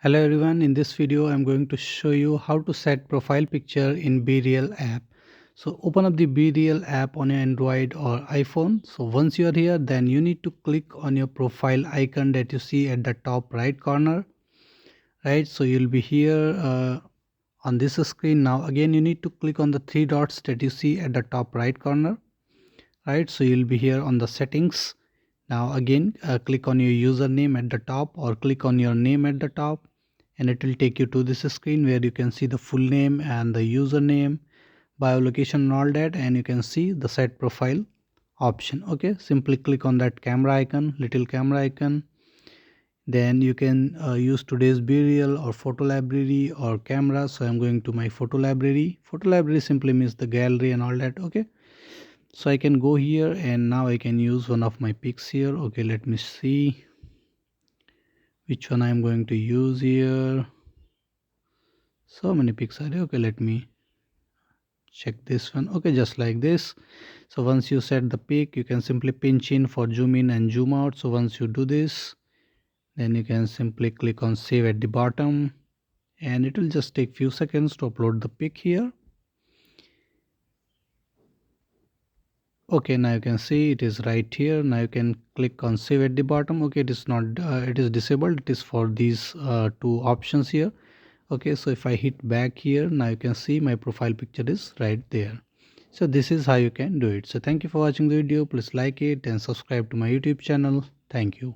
Hello everyone, in this video I'm going to show you how to set profile picture in BeReal app. So open up the BeReal app on your Android or iPhone. So once you are here, then you need to click on your profile icon that you see at the top right corner. Right, so you'll be here on this screen. Now again you need to click on the three dots that you see at the top right corner. Right, so you'll be here on the settings. Now again click on your username at the top or click on your name at the top, and it will take you to this screen where you can see the full name and the username, biolocation and all that, and you can see the set profile option. Okay, simply click on that camera icon, little camera icon. Then you can use today's BeReal or photo library or camera. So I'm going to my photo library. Photo library simply means the gallery and all that. Okay, so I can go here and now I can use one of my pics here. Okay, let me see which one I'm going to use here. So many pics are there. Okay, let me check this one. Okay, just like this. So once you set the pic, you can simply pinch in for zoom in and zoom out. So once you do this, then you can simply click on save at the bottom, and it will just take few seconds to upload the pic here. Okay, now you can see it is right here. Now you can click on save at the bottom. Okay, it is not it is disabled. It is for these two options here. Okay, so if I hit back here, now you can see my profile picture is right there. So this is how you can do it. So thank you for watching the video. Please like it and subscribe to my YouTube channel. Thank you.